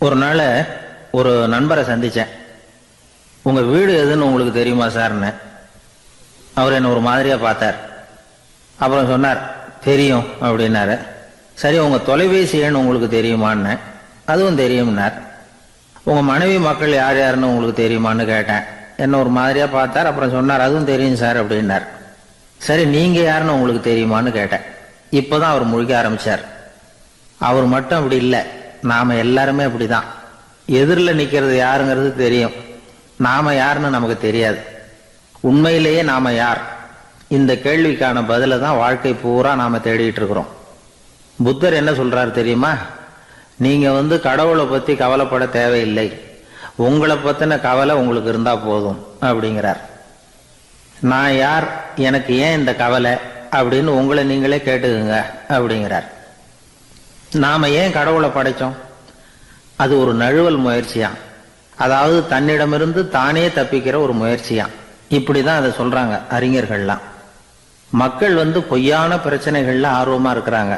ஒரு நாள் ஒரு நண்பரை சந்தித்தேன். உங்கள் வீடு எதுன்னு உங்களுக்கு தெரியுமா சார்ன்னு. அவர் என்னை ஒரு மாதிரியாக பார்த்தார். அப்புறம் சொன்னார், தெரியும் அப்படின்னாரு. சரி, உங்கள் தொலைபேசி எண் உங்களுக்கு தெரியுமான்னு. அதுவும் தெரியும்னார். உங்கள் மனைவி மக்கள் யார் யாருன்னு உங்களுக்கு தெரியுமான்னு கேட்டேன். என்ன ஒரு மாதிரியாக பார்த்தார். அப்புறம் சொன்னார், அதுவும் தெரியும் சார் அப்படின்னார். சரி, நீங்கள் யாருன்னு உங்களுக்கு தெரியுமான்னு கேட்டேன். இப்போ தான் அவர் முழிக்க ஆரம்பித்தார். அவர் மட்டும் அப்படி இல்லை, நாம் எல்லாருமே அப்படி தான். எதிரில் நிற்கிறது யாருங்கிறது தெரியும், நாம் யாருன்னு நமக்கு தெரியாது. உண்மையிலேயே நாம் யார்? இந்த கேள்விக்கான பதிலை தான் வாழ்க்கை பூரா நாம் தேடிட்டு இருக்கிறோம். புத்தர் என்ன சொல்றாரு தெரியுமா? நீங்க கடவுளை பத்தி கவலைப்பட தேவையில்லை, உங்களை பத்தின கவலை உங்களுக்கு இருந்தா போதும் அப்படிங்கிறார். நான் யார், எனக்கு ஏன் இந்த கவலை அப்படின்னு உங்களை நீங்களே கேட்டுக்குங்க அப்படிங்கிறார். நாம ஏன் கடவுளை படைச்சோம்? அது ஒரு நழுவல் முயற்சியாம். அதாவது தன்னிடமிருந்து தானே தப்பிக்கிற ஒரு முயற்சியாம். இப்படிதான் அதை சொல்றாங்க அறிஞர்கள்லாம். மக்கள் பொய்யான பிரச்சனைகள்ல ஆர்வமா இருக்கிறாங்க,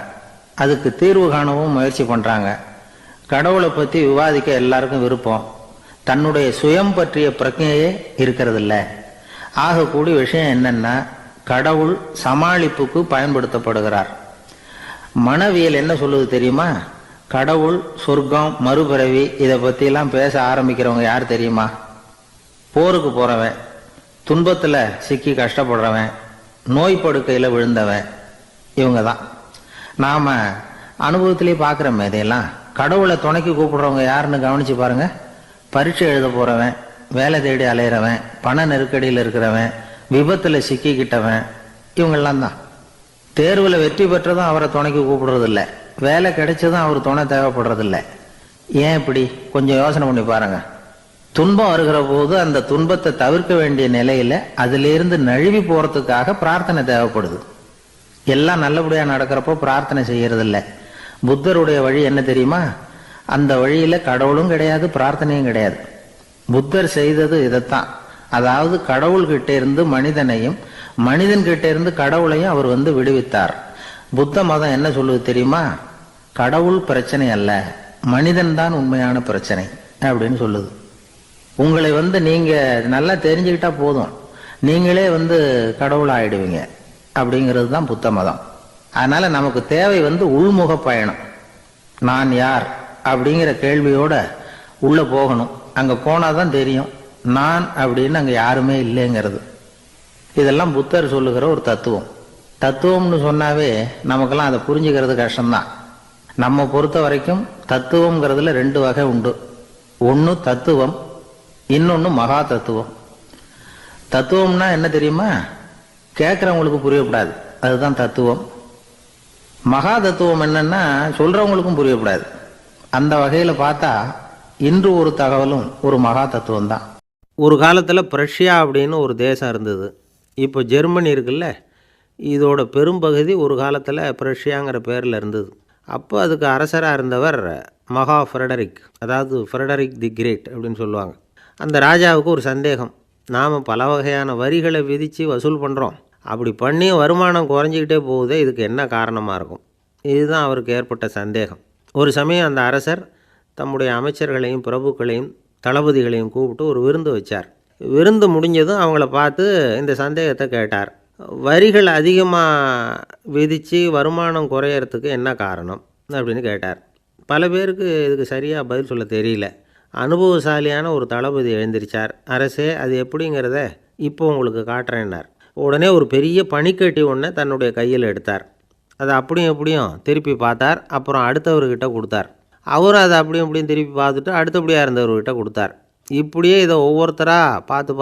அதுக்கு தீர்வு காணவும் முயற்சி பண்றாங்க. கடவுளை பத்தி விவாதிக்க எல்லாருக்கும் விருப்பம், தன்னுடைய சுயம் பற்றிய பிரச்சனையே இருக்கிறது இல்லை. ஆகக்கூடிய விஷயம் என்னன்னா, கடவுள் சமாளிப்புக்கு பயன்படுத்தப்படுகிறார். மனவியல் என்ன சொல்லுது தெரியுமா? கடவுள், சொர்க்கம், மறுபிறவி இதை பத்தி எல்லாம் பேச ஆரம்பிக்கிறவங்க யார் தெரியுமா? போருக்கு போறவன், துன்பத்துல சிக்கி கஷ்டப்படுறவன், நோய் படுக்கையில விழுந்தவன், இவங்க தான். நாம அனுபவத்திலே பார்க்குறோமே இதையெல்லாம். கடவுளை துணைக்கு கூப்பிடுறவங்க யாருன்னு கவனிச்சு பாருங்க. பரீட்சை எழுத போறவன், வேலை தேடி அலையிறவன், பண நெருக்கடியில் இருக்கிறவன், விபத்துல சிக்கிக்கிட்டவன், இவங்கெல்லாம் தான். தேர்வுல வெற்றி பெற்றதும் அவரை துணைக்கு கூப்பிடுறது இல்லை, வேலை கிடைச்சதும் அவர் துணை தேவைப்படுறதில்லை. ஏன் இப்படி? கொஞ்சம் யோசனை பண்ணி பாருங்க. துன்பம் வருகிற போது அந்த துன்பத்தை தவிர்க்க வேண்டிய நிலையில அதிலிருந்து நழுவி போறதுக்காக பிரார்த்தனை தேவைப்படுது. எல்லாம் நல்லபடியா நடக்கிறப்போ பிரார்த்தனை செய்யறது இல்லை. புத்தருடைய வழி என்ன தெரியுமா? அந்த வழியில கடவுளும் கிடையாது, பிரார்த்தனையும் கிடையாது. புத்தர் செய்தது இதைத்தான். அதாவது கடவுள்கிட்ட இருந்து மனிதனையும், மனிதன் கிட்ட இருந்து கடவுளையும் அவர் விடுவித்தார். புத்த மதம் என்ன சொல்லுது தெரியுமா? கடவுள் பிரச்சனை அல்ல, மனிதன் தான் உண்மையான பிரச்சனை அப்படின்னு சொல்லுது. உங்களை நீங்க நல்லா தெரிஞ்சுக்கிட்டா போதும், நீங்களே கடவுள் ஆயிடுவீங்க அப்படிங்கிறது தான் புத்த மதம். அதனால நமக்கு தேவை உள்முக பயணம். நான் யார் அப்படிங்கிற கேள்வியோட உள்ள போகணும். அங்க போனாதான் தெரியும் நான் அப்படின்னு அங்க யாருமே இல்லைங்கிறது. இதெல்லாம் புத்தர் சொல்லுகிற ஒரு தத்துவம். தத்துவம்னு சொன்னாவே நமக்கெல்லாம் அதை புரிஞ்சுக்கிறது கஷ்டம்தான். நம்ம பொறுத்த வரைக்கும் தத்துவம்ங்கிறதுல ரெண்டு வகை உண்டு. ஒன்று தத்துவம், இன்னொன்று மகா தத்துவம். தத்துவம்னா என்ன தெரியுமா? கேட்குறவங்களுக்கு புரியக்கூடாது, அதுதான் தத்துவம். மகா தத்துவம் என்னன்னா சொல்றவங்களுக்கும் புரியக்கூடாது. அந்த வகையில் பார்த்தா இன்று ஒரு தகவலும் ஒரு மகா தத்துவம் தான். ஒரு காலத்தில் பிரஷ்யா அப்படின்னு ஒரு தேசம் இருந்தது. இப்போ ஜெர்மனி இருக்குல்ல, இதோட பெரும்பகுதி ஒரு காலத்தில் பிரஷ்யாங்கிற பேரில் இருந்தது. அப்போ அதுக்கு அரசராக இருந்தவர் மகா ஃப்ரெடரிக், அதாவது ஃப்ரெடரிக் தி கிரேட் அப்படின்னு சொல்லுவாங்க. அந்த ராஜாவுக்கு ஒரு சந்தேகம். நாம் பல வகையான வரிகளை விதித்து வசூல் பண்ணுறோம், அப்படி பண்ணி வருமானம் குறைஞ்சிக்கிட்டே போகுதே, இதுக்கு என்ன காரணமாக இருக்கும்? இதுதான் அவருக்கு ஏற்பட்ட சந்தேகம். ஒரு சமயம் அந்த அரசர் தம்முடைய அமைச்சர்களையும் பிரபுக்களையும் தளபதிகளையும் கூப்பிட்டு ஒரு விருந்து வச்சார். விருந்து முடிஞ்சதும் அவங்கள பார்த்து இந்த சந்தேகத்தை கேட்டார். வரிகள் அதிகமாக விதித்து வருமானம் குறையறதுக்கு என்ன காரணம் அப்படின்னு கேட்டார். பல பேருக்கு இதுக்கு சரியாக பதில் சொல்ல தெரியல. அனுபவசாலியான ஒரு தளபதி எழுந்திருச்சார். அரசே, அது எப்படிங்கிறத இப்போ உங்களுக்கு காட்டுறேன்னார். உடனே ஒரு பெரிய பனிக்கட்டி ஒன்றை தன்னுடைய கையில் எடுத்தார். அதை அப்படியும் எப்படியும் திருப்பி பார்த்தார். அப்புறம் அடுத்தவர்கிட்ட கொடுத்தார். அவரும் அதை அப்படியும் எப்படியும் திருப்பி பார்த்துட்டு அடுத்தபடியாக இருந்தவர்கிட்ட கொடுத்தார். இப்படியே இதை ஒவ்வொருத்தராக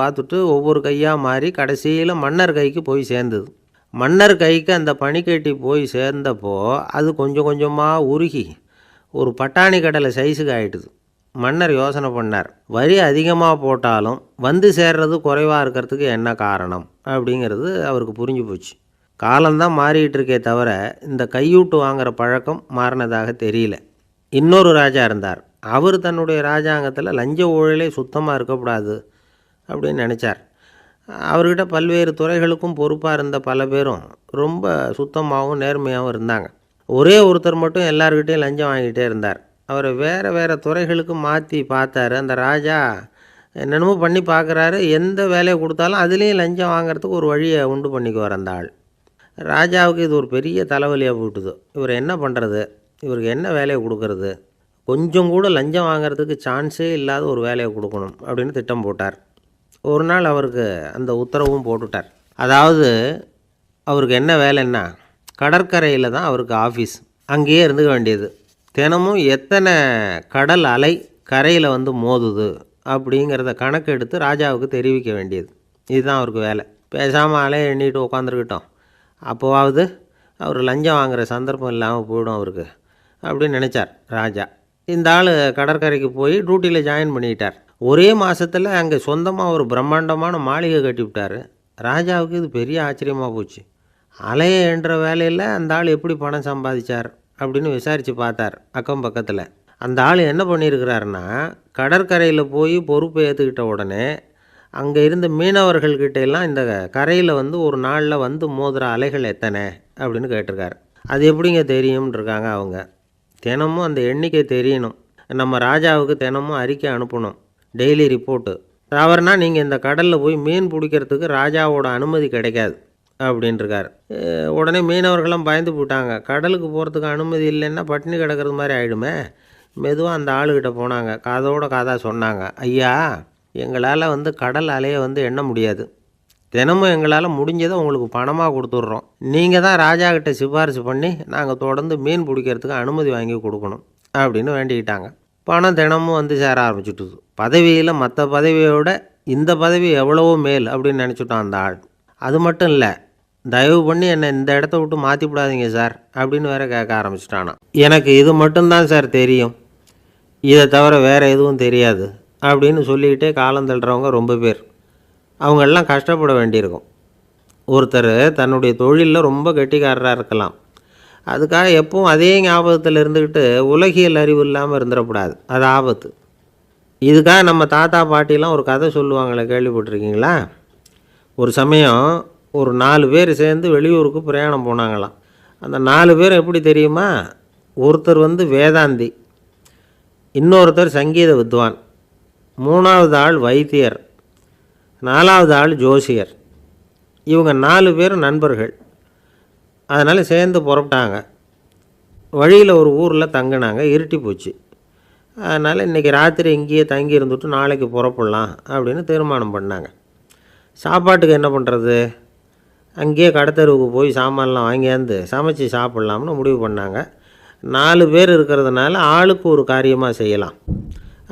பார்த்துட்டு ஒவ்வொரு கையாக மாறி கடைசியில் மன்னர் கைக்கு போய் சேர்ந்தது. மன்னர் கைக்கு அந்த பனிக்கட்டி போய் சேர்ந்தப்போ அது கொஞ்சம் கொஞ்சமாக உருகி ஒரு பட்டாணி கடலை சைஸுக்கு ஆகிட்டுது. மன்னர் யோசனை பண்ணார், வரி அதிகமாக போட்டாலும் சேர்றது குறைவாக இருக்கிறதுக்கு என்ன காரணம் அப்படிங்கிறது அவருக்கு புரிஞ்சு போச்சு. காலம்தான் மாறிக்கிட்டு இருக்கே தவிர இந்த கையூட்டு வாங்குகிற பழக்கம் மாறினதாக தெரியல. இன்னொரு ராஜா இருந்தார். அவர் தன்னுடைய ராஜாங்கத்தில் லஞ்ச ஊழலே சுத்தமாக இருக்கக்கூடாது அப்படின்னு நினச்சார். அவர்கிட்ட பல்வேறு துறைகளுக்கும் பொறுப்பாக இருந்த பல பேரும் ரொம்ப சுத்தமாகவும் நேர்மையாகவும் இருந்தாங்க. ஒரே ஒருத்தர் மட்டும் எல்லார்கிட்டையும் லஞ்சம் வாங்கிட்டே இருந்தார். அவரை வேறு வேறு துறைகளுக்கு மாற்றி பார்த்தாரு. அந்த ராஜா என்னென்னமோ பண்ணி பார்க்குறாரு. எந்த வேலையை கொடுத்தாலும் அதுலேயும் லஞ்சம் வாங்குறதுக்கு ஒரு வழியை உண்டு பண்ணிக்குவார் அந்த ஆள். ராஜாவுக்கு இது ஒரு பெரிய தலைவலியாக போட்டுது. இவர் என்ன பண்ணுறது, இவருக்கு என்ன வேலையை கொடுக்கறது, கொஞ்சம் கூட லஞ்சம் வாங்குறதுக்கு சான்ஸே இல்லாத ஒரு வேலையை கொடுக்கணும் அப்படின்னு திட்டம் போட்டார். ஒரு நாள் அவருக்கு அந்த உத்தரவும் போட்டுட்டார். அதாவது அவருக்கு என்ன வேலைன்னா, கடற்கரையில் தான் அவருக்கு ஆஃபீஸ். அங்கேயே இருந்துக்க வேண்டியது. தினமும் எத்தனை கடல் அலை கரையில் வந்து மோதுது அப்படிங்கிறத கணக்கு எடுத்து ராஜாவுக்கு தெரிவிக்க வேண்டியது. இதுதான் அவருக்கு வேலை. பேசாமல் அலையை எண்ணிட்டு உட்காந்துருக்கட்டும், அப்போவாவது அவர் லஞ்சம் வாங்குகிற சந்தர்ப்பம் இல்லாமல் போயிடும் அவருக்கு அப்படின்னு நினச்சார் ராஜா. இந்த ஆள் கடற்கரைக்கு போய் டியூட்டியில் ஜாயின் பண்ணிக்கிட்டார். ஒரே மாதத்தில் அங்கே சொந்தமாக ஒரு பிரம்மாண்டமான மாளிகை கட்டிவிட்டார். ராஜாவுக்கு இது பெரிய ஆச்சரியமாக போச்சு. அலையை என்ற வேலையில் அந்த ஆள் எப்படி பணம் சம்பாதிச்சார் அப்படின்னு விசாரித்து பார்த்தார் அக்கம் பக்கத்தில். அந்த ஆள் என்ன பண்ணியிருக்கிறாருன்னா, கடற்கரையில் போய் பொறுப்பை ஏற்றுக்கிட்ட உடனே அங்கே இருந்த மீனவர்கள்கிட்ட எல்லாம் இந்த கரையில் வந்து ஒரு நாளில் வந்து மோதுகிற அலைகள் எத்தனை அப்படின்னு கேட்டிருக்காரு. அது எப்படிங்க தெரியும்னு இருக்காங்க அவங்க. தினமும் அந்த எண்ணிக்கை தெரியணும். நம்ம ராஜாவுக்கு தினமும் அறிக்கை அனுப்பணும், டெய்லி ரிப்போர்ட்டு. தவறுனா நீங்கள் இந்த கடலில் போய் மீன் பிடிக்கிறதுக்கு ராஜாவோட அனுமதி கிடைக்காது அப்படின்ட்டுருக்காரு. உடனே மீனவர்கள்லாம் பயந்து போட்டாங்க. கடலுக்கு போகிறதுக்கு அனுமதி இல்லைன்னா பட்டினி கிடக்கிறது மாதிரி ஆகிடுமே. மெதுவாக அந்த ஆளுக்கிட்ட போனாங்க, காதோட காதாக சொன்னாங்க, ஐயா, எங்களால் வந்து கடல் அலையை வந்து எண்ண முடியாது. தினமும் எங்களால் முடிஞ்சதை உங்களுக்கு பணமாக கொடுத்துட்றோம். நீங்கள் தான் ராஜா கிட்ட சிபாரிசு பண்ணி நாங்கள் தொடர்ந்து மீன் பிடிக்கிறதுக்கு அனுமதி வாங்கி கொடுக்கணும் அப்படின்னு வேண்டிக்கிட்டாங்க. பணம் தினமும் வந்து சேர ஆரம்பிச்சுட்டுது. பதவியில் மற்ற பதவியோட இந்த பதவி எவ்வளவோ மேல் அப்படின்னு நினச்சிட்டோம் அந்த ஆள். அது மட்டும் இல்லை, தயவு பண்ணி என்னை இந்த இடத்த விட்டு மாற்றி விடாதீங்க சார் அப்படின்னு வேற கேட்க ஆரம்பிச்சிட்டானா. எனக்கு இது மட்டும்தான் சார் தெரியும், இதை தவிர வேறு எதுவும் தெரியாது அப்படின்னு சொல்லிக்கிட்டே காலம் தள்ளுறவங்க ரொம்ப பேர். அவங்களெல்லாம் கஷ்டப்பட வேண்டியிருக்கும். ஒருத்தர் தன்னுடைய தொழிலில் ரொம்ப கெட்டிக்காரராக இருக்கலாம். அதுக்காக எப்பவும் அதே ஞாபகத்தில் இருந்துக்கிட்டு உலகியல் அறிவு இல்லாமல் இருந்துடக்கூடாது. அது ஆபத்து. இதுக்காக நம்ம தாத்தா பாட்டிலாம் ஒரு கதை சொல்லுவாங்களே, கேள்விப்பட்டிருக்கீங்களா? ஒரு சமயம் ஒரு 4 பேர் சேர்ந்து வெளியூருக்கு பிரயாணம் போனாங்களாம். அந்த 4 பேர் எப்படி தெரியுமா? ஒருத்தர் வந்து வேதாந்தி, இன்னொருத்தர் சங்கீத வித்வான், 3வது ஆள் வைத்தியர், 4வது ஆள் ஜோசியர். இவங்க 4 பேரும் நண்பர்கள். அதனால் சேர்ந்து புறப்பட்டாங்க. வழியில் ஒரு ஊரில் தங்கினாங்க. இருட்டி போச்சு. அதனால் இன்றைக்கி ராத்திரி இங்கேயே தங்கி இருந்துட்டு நாளைக்கு புறப்படலாம் அப்படின்னு தீர்மானம் பண்ணாங்க. சாப்பாட்டுக்கு என்ன பண்ணுறது? அங்கேயே கடத்தெருவுக்கு போய் சாமான்லாம் வாங்கியாந்து சமைச்சி சாப்பிட்லாம்னு முடிவு பண்ணாங்க. 4 பேர் இருக்கிறதுனால ஆளுக்கு ஒரு காரியமாக செய்யலாம்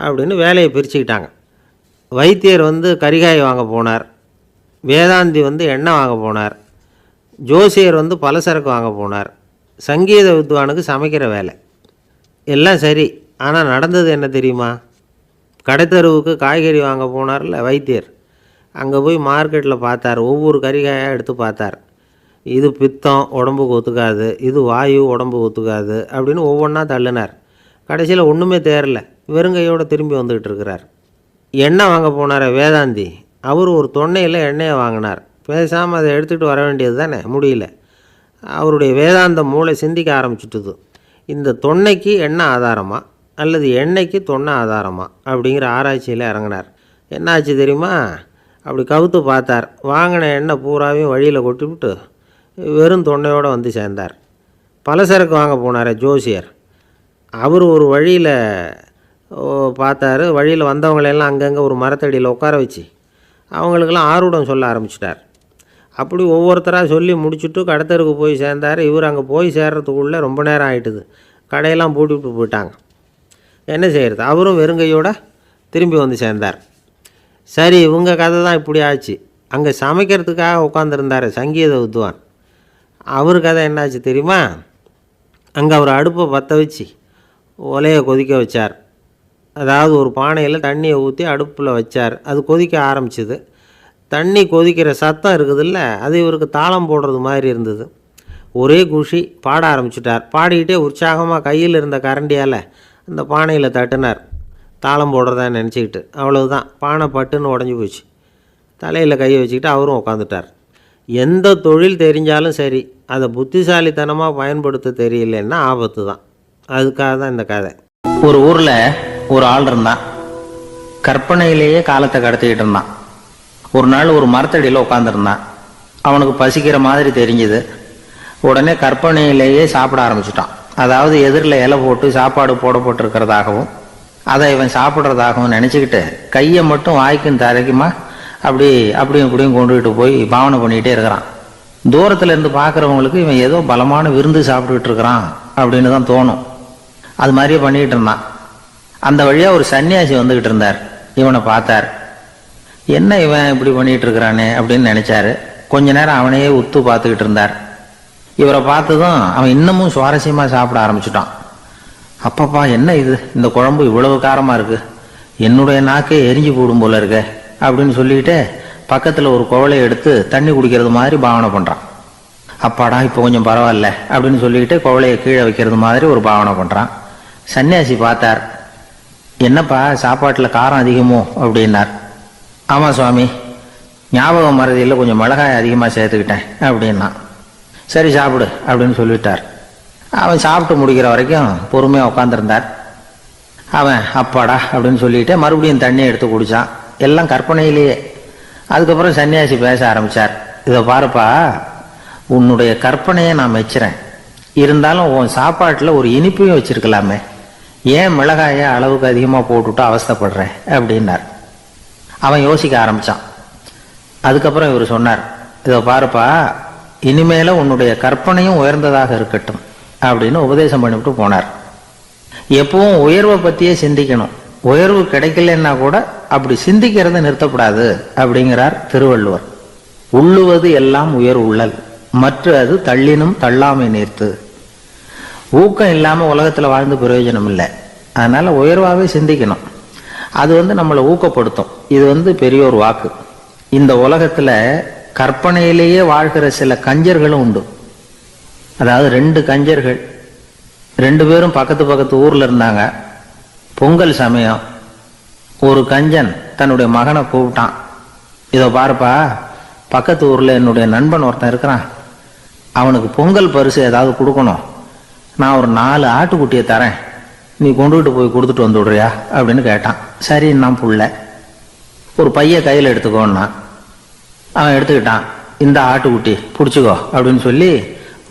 அப்படின்னு வேலையை பிரிச்சுக்கிட்டாங்க. வைத்தியர் வந்து கரிகாய் வாங்க போனார், வேதாந்தி வந்து எண்ணெய் வாங்க போனார், ஜோசியர் வந்து பலசரக்கு வாங்க போனார், சங்கீத வித்வானுக்கு சமைக்கிற வேலை. எல்லாம் சரி, ஆனால் நடந்தது என்ன தெரியுமா? கடைத்தெருவுக்கு காய்கறி வாங்க போனார்ல வைத்தியர், அங்கே போய் மார்க்கெட்டில் பார்த்தார். ஒவ்வொரு கறிகாயாக எடுத்து பார்த்தார். இது பித்தம், உடம்புக்கு ஒத்துக்காது, இது வாயு, உடம்புக்கு ஒத்துக்காது அப்படின்னு ஒவ்வொன்றா தள்ளினார். கடைசியில் ஒன்றுமே தேரல, வெறுங்கையோடு திரும்பி வந்துக்கிட்டு இருக்கிறார். எண்ணெய் வாங்க போனார் வேதாந்தி, அவர் ஒரு தொன்னையில் எண்ணெயை வாங்கினார். பேசாமல் அதை எடுத்துகிட்டு வர வேண்டியது தானே, முடியல. அவருடைய வேதாந்த மூளை சிந்திக்க ஆரம்பிச்சுட்டுது. இந்த தொன்னைக்கு எண்ணெய் ஆதாரமா அல்லது எண்ணெய்க்கு தொன்னை ஆதாரமா அப்படிங்கிற ஆராய்ச்சியில் இறங்கினார். என்னாச்சு தெரியுமா? அப்படி கவுத்து பார்த்தார். வாங்கின எண்ணெய் பூராவையும் வழியில் கொட்டிவிட்டு வெறும் தொன்னையோடு வந்து சேர்ந்தார். பலசரக்கு வாங்க போனார் ஜோசியர், அவர் ஒரு வழியில் பார்த்தாரு. வழியில் வந்தவங்களெல்லாம் அங்கங்கே ஒரு மரத்தடியில் உட்கார வச்சு அவங்களுக்கெல்லாம் ஆர்வம் சொல்ல ஆரம்பிச்சிட்டார். அப்படி ஒவ்வொருத்தராக சொல்லி முடிச்சுட்டு கடத்தருக்கு போய் சேர்ந்தார். இவர் அங்கே போய் சேர்றதுக்குள்ளே ரொம்ப நேரம் ஆகிட்டுது. கடையெல்லாம் பூட்டிவிட்டு போயிட்டாங்க. என்ன செய்கிறது? அவரும் வெறுங்கையோடு திரும்பி வந்து சேர்ந்தார். சரி, இவங்க கதை தான் இப்படி ஆச்சு. அங்கே சமைக்கிறதுக்காக உட்காந்துருந்தார் சங்கீத வித்வான், அவர் கதை என்னாச்சு தெரியுமா? அங்கே அவர் அடுப்பை பற்ற வச்சு ஒலையை கொதிக்க வச்சார். அதாவது ஒரு பானையில் தண்ணியை ஊற்றி அடுப்பில் வச்சார். அது கொதிக்க ஆரம்பிச்சிது. தண்ணி கொதிக்கிற சத்தம் இருக்குதுல்ல, அது இவருக்கு தாளம் போடுறது மாதிரி இருந்தது. ஒரே குஷி, பாட ஆரம்பிச்சிட்டார். பாடிக்கிட்டே உற்சாகமாக கையில் இருந்த கரண்டியால் அந்த பானையில் தட்டினார், தாளம் போடுறதா நினச்சிக்கிட்டு. அவ்வளவுதான், பானை பட்டுன்னு உடஞ்சி போச்சு. தலையில் கையை வச்சுக்கிட்டு அவரும் உட்காந்துட்டார். எந்த தொழில் தெரிஞ்சாலும் சரி, அதை புத்திசாலித்தனமாக பயன்படுத்த தெரியலன்னா ஆபத்து தான். அதுக்காக தான் இந்த கதை. ஒரு ஊர்ல ஒரு ஆள் இருந்தான். கற்பனையிலேயே காலத்தை கடத்திக்கிட்டு இருந்தான். ஒரு நாள் ஒரு மரத்தடியில் உட்காந்துருந்தான். அவனுக்கு பசிக்கிற மாதிரி தெரிஞ்சுது. உடனே கற்பனையிலேயே சாப்பிட ஆரம்பிச்சுட்டான். அதாவது எதிரில் இலை போட்டு சாப்பாடு போடப்பட்டிருக்கிறதாகவும் அதை இவன் சாப்பிட்றதாகவும் நினச்சிக்கிட்டு கையை மட்டும் வாய்க்கும் தரைக்குமா அப்படியும் இப்படியும் கொண்டுகிட்டு போய் பாவனை பண்ணிக்கிட்டே இருக்கிறான். தூரத்தில் இருந்து பார்க்குறவங்களுக்கு இவன் ஏதோ பலமான விருந்து சாப்பிட்டுக்கிட்டு இருக்கிறான் அப்படின்னு தான் தோணும். அது மாதிரியே பண்ணிக்கிட்டு இருந்தான். அந்த வழியாக ஒரு சன்னியாசி வந்துக்கிட்டு இருந்தார். இவனை பார்த்தார். என்ன இவன் இப்படி பண்ணிகிட்டு இருக்கிறானே அப்படின்னு நினச்சாரு. கொஞ்ச நேரம் அவனையே உத்து பார்த்துக்கிட்டு இருந்தார். இவரை பார்த்ததும் அவன் இன்னமும் சுவாரஸ்யமாக சாப்பிட ஆரம்பிச்சுட்டான். அப்பப்பா, என்ன இது, இந்த குழம்பு இவ்வளவு காரமாக இருக்குது, என்னுடைய நாக்கே எரிஞ்சு போடும் போல இருக்க அப்படின்னு சொல்லிட்டு பக்கத்தில் ஒரு குவளையை எடுத்து தண்ணி குடிக்கிறது மாதிரி பாவனை பண்ணுறான். அப்பாடா, இப்போ கொஞ்சம் பரவாயில்ல அப்படின்னு சொல்லிக்கிட்டு குவளையை கீழே வைக்கிறது மாதிரி ஒரு பாவனை பண்ணுறான். சன்னியாசி பார்த்தார். என்னப்பா, சாப்பாட்டில் காரம் அதிகமோ அப்படின்னார். ஆமாம் சுவாமி, ஞாபகம் மறதியில் கொஞ்சம் மிளகாய் அதிகமாக சேர்த்துக்கிட்டேன் அப்படின்னா. சரி சாப்பிடு அப்படின்னு சொல்லிட்டார். அவன் சாப்பிட்டு முடிக்கிற வரைக்கும் பொறுமையாக உட்காந்துருந்தார். அவன் அப்பாடா அப்படின்னு சொல்லிட்டு மறுபடியும் தண்ணி எடுத்து குடித்தான். எல்லாம் கற்பனையிலேயே. அதுக்கப்புறம் சன்னியாசி பேச ஆரம்பித்தார். இதை பாருப்பா, உன்னுடைய கற்பனையை நான் மெச்சுறேன். இருந்தாலும் உன் சாப்பாட்டில் ஒரு இனிப்பையும் வச்சிருக்கலாமே, ஏன் மிளகாயை அளவுக்கு அதிகமாக போட்டுவிட்டு அவஸ்தைப்படுறேன் அப்படின்னார். அவன் யோசிக்க ஆரம்பித்தான். அதுக்கப்புறம் இவர் சொன்னார், இதை பாருப்பா, இனிமேல உன்னுடைய கற்பனையும் உயர்ந்ததாக இருக்கட்டும் அப்படின்னு உபதேசம் பண்ணிவிட்டு போனார். எப்பவும் உயர்வை பற்றியே சிந்திக்கணும். உயர்வு கிடைக்கலன்னா கூட அப்படி சிந்திக்கிறத நிறுத்தப்படாது அப்படிங்கிறார் திருவள்ளுவர். உள்ளுவது எல்லாம் உயர் உள்ளல், மற்ற அது தள்ளினும் தள்ளாமை நேர்த்து. ஊக்கம் இல்லாமல் உலகத்தில் வாழ்ந்து பிரயோஜனம் இல்லை. அதனால் உயர்வாகவே சிந்திக்கணும். அது நம்மளை ஊக்கப்படுத்தும். இது பெரியோர் வாக்கு. இந்த உலகத்தில் கற்பனையிலேயே வாழ்கிற சில கஞ்சர்களும் உண்டு. அதாவது 2 கஞ்சர்கள், 2 பேரும் பக்கத்து ஊரில் இருந்தாங்க. பொங்கல் சமயம் ஒரு கஞ்சன் தன்னுடைய மகனை கூப்பிட்டான். இதோ பாருப்பா, பக்கத்து ஊரில் என்னுடைய நண்பன் ஒருத்தன் இருக்கிறான், அவனுக்கு பொங்கல் பரிசு ஏதாவது கொடுக்கணும். நான் ஒரு 4 ஆட்டுக்குட்டியை தரேன், நீ கொண்டுகிட்டு போய் கொடுத்துட்டு வந்து விடுறியா அப்படின்னு கேட்டான். சரி, நான் புள்ள ஒரு பைய கையில் எடுத்துக்கோன்னா. அவன் எடுத்துக்கிட்டான். இந்த ஆட்டுக்குட்டி பிடிச்சிக்கோ அப்படின்னு சொல்லி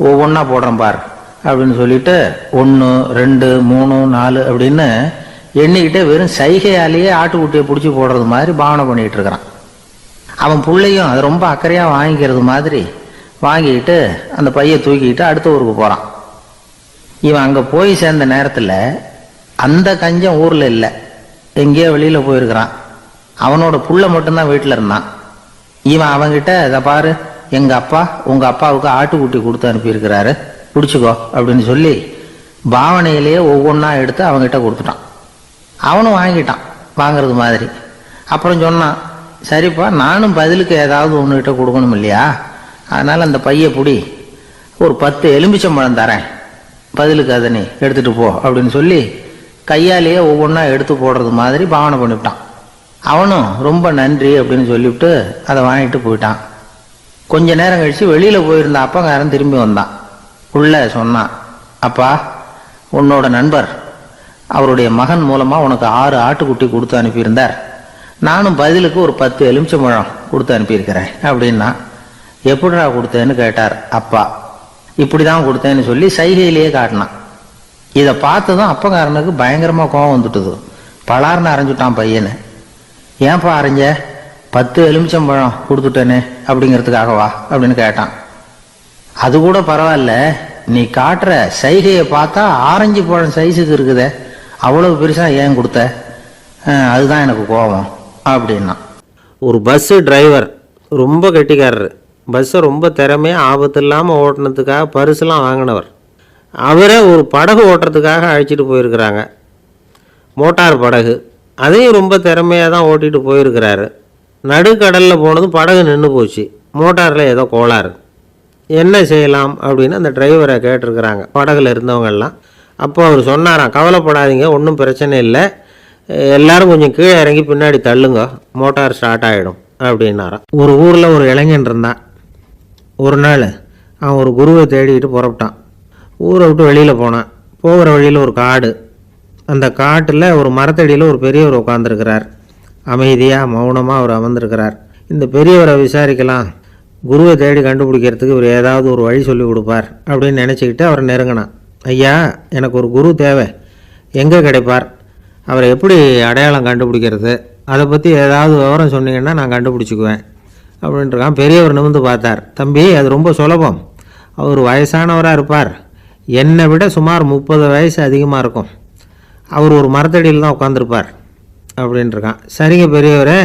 ஒவ்வொன்றா போடுறேன் பார் அப்படின்னு சொல்லிட்டு 1 2 3 4 அப்படின்னு எண்ணிக்கிட்டே வெறும் சைகையாலேயே ஆட்டுக்குட்டியை பிடிச்சி போடுறது மாதிரி பாவனை பண்ணிக்கிட்டு இருக்கிறான். அவன் பிள்ளையும் அது ரொம்ப அக்கறையாக வாங்கிக்கிறது மாதிரி வாங்கிக்கிட்டு அந்த பையை தூக்கிக்கிட்டு அடுத்த ஊருக்கு போகிறான். இவன் அங்கே போய் சேர்ந்த நேரத்தில் அந்த கஞ்சன் ஊரில் இல்லை, எங்கேயோ வெளியில் போயிருக்கிறான். அவனோட புள்ள மட்டும்தான் வீட்டில் இருந்தான். இவன் அவங்கிட்ட, இதை பாரு, எங்கள் அப்பா உங்கள் அப்பாவுக்கு ஆட்டுக்குட்டி கொடுத்து அனுப்பியிருக்கிறாரு, பிடிச்சிக்கோ அப்படின்னு சொல்லி பாவனையிலேயே ஒவ்வொன்றா எடுத்து அவங்ககிட்ட கொடுத்துட்டான். அவனும் வாங்கிட்டான் வாங்கிறது மாதிரி. அப்புறம் சொன்னான், சரிப்பா, நானும் பதிலுக்கு ஏதாவது ஒன்றுகிட்ட கொடுக்கணும் இல்லையா, அதனால் அந்த பையை பிடி, ஒரு 10 எலுமிச்சம்பழம் தரேன், பதிலுக்கு அதை நீ எடுத்துகிட்டு போ அப்படின்னு சொல்லி கையாலேயே ஒவ்வொன்றா எடுத்து போடுறது மாதிரி பாவனை பண்ணிவிட்டான். அவனும் ரொம்ப நன்றி அப்படின்னு சொல்லிவிட்டு அதை வாங்கிட்டு போயிட்டான். கொஞ்ச நேரம் கழித்து வெளியில் போயிருந்த அப்பங்காரன் திரும்பி வந்தான். உள்ள சொன்னான், அப்பா, உன்னோட நண்பர் அவருடைய மகன் மூலமாக உனக்கு 6 ஆட்டுக்குட்டி கொடுத்து அனுப்பியிருந்தார், நானும் பதிலுக்கு ஒரு 10 எலுமிச்சம்பழம் கொடுத்து அனுப்பியிருக்கிறேன் அப்படின்னா. எப்படிடா கொடுத்தேன்னு கேட்டார் அப்பா. இப்படி தான் கொடுத்தேன்னு சொல்லி சைகையிலேயே காட்டினான். இதை பார்த்ததும் அப்பங்காரனுக்கு பயங்கரமாக கோபம் வந்துட்டுது. பலார்னு அரைஞ்சுட்டான் பையனை. ஏன்பா அரைஞ்ச, 10 எலுமிச்சம்பழம் கொடுத்துட்டேனே அப்படிங்கிறதுக்காகவா அப்படின்னு கேட்டான். அது கூட பரவாயில்ல, நீ காட்டுற சைகையை பார்த்தா ஆரஞ்சு பழம் சைஸுக்கு இருக்குதே, அவ்வளவு பெருசாக ஏன் கொடுத்த, அதுதான் எனக்கு கோபம் அப்படின்னா. ஒரு பஸ்ஸு டிரைவர் ரொம்ப கெட்டிக்காரர். பஸ்ஸை ரொம்ப திறமையாக ஆபத்து இல்லாமல் ஓட்டினதுக்காக பரிசுலாம் வாங்கினவர். அவரை ஒரு படகு ஓட்டுறதுக்காக அழைச்சிட்டு போயிருக்கிறாங்க, மோட்டார் படகு. அதையும் ரொம்ப திறமையாக தான் ஓட்டிகிட்டு போயிருக்கிறாரு. நடுக்கடலில் போனதும் படகு நின்று போச்சு. மோட்டாரில் ஏதோ கோளாறு. என்ன செய்யலாம் அப்படின்னு அந்த டிரைவரை கேட்டிருக்கிறாங்க படகுல இருந்தவங்கெல்லாம். அப்போ அவர் சொன்னாராம், கவலைப்படாதீங்க, ஒன்றும் பிரச்சனை இல்லை, எல்லோரும் கொஞ்சம் கீழே இறங்கி பின்னாடி தள்ளுங்க, மோட்டார் ஸ்டார்ட் ஆகிடும் அப்படின்னாராம். ஒரு ஊரில் ஒரு இளைஞன் இருந்தான். ஒரு நாள் அவன் ஒரு குருவை தேடிக்கிட்டு புறப்பட்டான். ஊரை விட்டு வெளியில் போனான். போகிற வழியில் ஒரு காடு. அந்த காட்டில் ஒரு மரத்தடியில் ஒரு பெரியவர் உட்காந்துருக்கிறார். அமைதியாக மௌனமாக அவர் அமர்ந்திருக்கிறார். இந்த பெரியவரை விசாரிக்கலாம், குருவை தேடி கண்டுபிடிக்கிறதுக்கு இவர் ஏதாவது ஒரு வழி சொல்லி கொடுப்பார் அப்படின்னு நினச்சிக்கிட்டு அவரை நெருங்கினான். ஐயா, எனக்கு ஒரு குரு தேவை, எங்கே கிடைப்பார், அவரை எப்படி அடையாளம் கண்டுபிடிக்கிறது, அதை பற்றி ஏதாவது விவரம் சொன்னீங்கன்னா நான் கண்டுபிடிச்சிக்குவேன் அப்படின்ட்டுருக்கான். பெரியவர் நிமிர்ந்து பார்த்தார். தம்பி, அது ரொம்ப சுலபம். அவர் வயசானவராக இருப்பார், என்னை விட சுமார் 30 வயசு அதிகமாக இருக்கும். அவர் ஒரு மரத்தடியில் தான் உட்காந்துருப்பார் அப்படின்ட்டுருக்கான். சரிங்க பெரியவரே,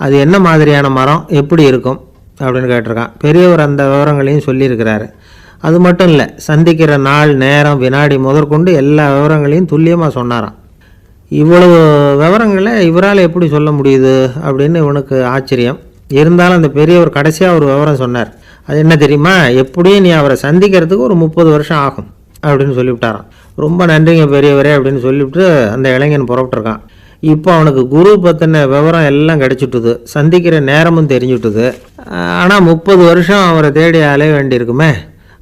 அது என்ன மாதிரியான மரம், எப்படி இருக்கும் அப்படின்னு கேட்டிருக்கான். பெரியவர் அந்த விவரங்களையும் சொல்லியிருக்கிறாரு. அது மட்டும் இல்லை, சந்திக்கிற நாள், நேரம், வினாடி முதற்கொண்டு எல்லா விவரங்களையும் துல்லியமாக சொன்னாராம். இவ்வளவு விவரங்களை இவரால் எப்படி சொல்ல முடியுது அப்படின்னு இவனுக்கு ஆச்சரியம். இருந்தாலும் அந்த பெரியவர் கடைசியாக ஒரு விவரம் சொன்னார். அது என்ன தெரியுமா, எப்படியும் நீ அவரை சந்திக்கிறதுக்கு ஒரு 30 வருஷம் ஆகும் அப்படின்னு சொல்லிவிட்டாராம். ரொம்ப நன்றிங்க பெரியவரே அப்படின்னு சொல்லிவிட்டு அந்த இளைஞன் புறப்பட்டுருக்கான். இப்போ அவனுக்கு குரு பற்றின விவரம் எல்லாம் கிடச்சிட்டுது, சந்திக்கிற நேரமும் தெரிஞ்சுட்டுது. ஆனால் 30 வருஷம் அவரை தேடி அலைய வேண்டியிருக்குமே.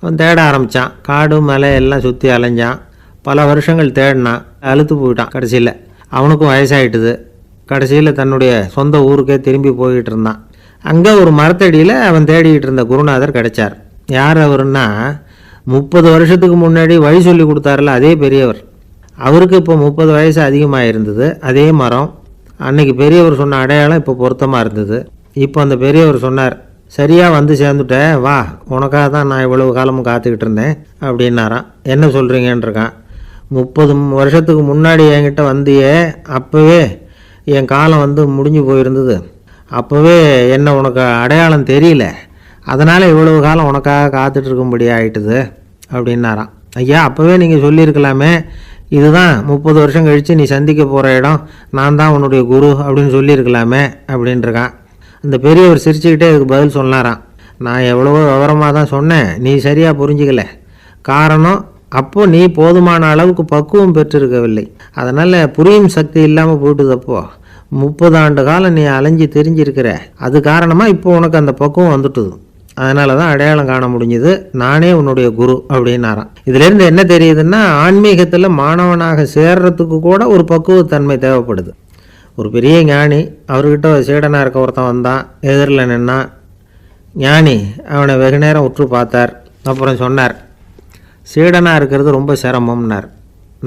அவன் தேட ஆரம்பித்தான். காடு மலை எல்லாம் சுற்றி அலைஞ்சான். பல வருஷங்கள் தேடினான், அழுத்து போயிட்டான். கடைசியில் அவனுக்கும் வயசாகிட்டுது. கடைசியில் தன்னுடைய சொந்த ஊருக்கே திரும்பி போய்கிட்டு இருந்தான். அங்கே ஒரு மரத்தடியில் அவன் தேடிக்கிட்டு இருந்த குருநாதர் கிடைச்சார். யார் அவருன்னா, 30 வருஷத்துக்கு முன்னாடி வழி சொல்லி கொடுத்தாருல அதே பெரியவர். அவருக்கு இப்போ 30 வயசு அதிகமாக இருந்தது. அதே மரம், அன்னைக்கு பெரியவர் சொன்ன அடையாளம் இப்போ பொருத்தமாக இருந்தது. இப்போ அந்த பெரியவர் சொன்னார், சரியாக வந்து சேர்ந்துட்டேன், வா, உனக்காக தான் நான் இவ்வளவு காலமும் காத்துக்கிட்டு இருந்தேன் அப்படின்னாராம். என்ன சொல்கிறீங்கன்றிருக்கான். 30 வருஷத்துக்கு முன்னாடி என்கிட்ட வந்தியே, அப்போவே என் காலம் வந்து முடிஞ்சு போயிருந்தது. அப்போவே என்ன உனக்கு அடையாளம் தெரியல, அதனால் இவ்வளவு காலம் உனக்காக காத்துட்ருக்கும்படி ஆகிட்டுது அப்படின்னாராம். ஐயா, அப்போவே நீங்கள் சொல்லியிருக்கலாமே, இதுதான் 30 வருஷம் கழித்து நீ சந்திக்க போகிற இடம், நான் தான் உன்னுடைய குரு அப்படின்னு சொல்லியிருக்கலாமே அப்படின்ட்டுருக்கான். அந்த பெரியவர் சிரிச்சுக்கிட்டே அதுக்கு பதில் சொன்னாராம். நான் எவ்வளவோ விவரமாக தான் சொன்னேன், நீ சரியாக புரிஞ்சிக்கல. காரணம், அப்போ நீ போதுமான அளவுக்கு பக்குவம் பெற்றிருக்கவில்லை, அதனால் புரியும் சக்தி இல்லாமல் போயிட்டுதப்போ 30 ஆண்டு காலம் நீ அலைஞ்சி தெரிஞ்சிருக்கிற. அது காரணமாக இப்போ உனக்கு அந்த பக்குவம் வந்துட்டுது, அதனால தான் அடையாளம் காண முடிஞ்சுது, நானே உன்னுடைய குரு அப்படின்னாராம். இதுலேருந்து என்ன தெரியுதுன்னா, ஆன்மீகத்தில் மாணவனாக சேர்றதுக்கு கூட ஒரு பக்குவத்தன்மை தேவைப்படுது. ஒரு பெரிய ஞானி, அவர்கிட்ட சீடனாக இருக்க ஒருத்தன் வந்தான், எதிரில் நின்னான். ஞானி அவனை வெகு நேரம் உற்று பார்த்தார். அப்புறம் சொன்னார், சீடனாக இருக்கிறது ரொம்ப சிரமம்னார்.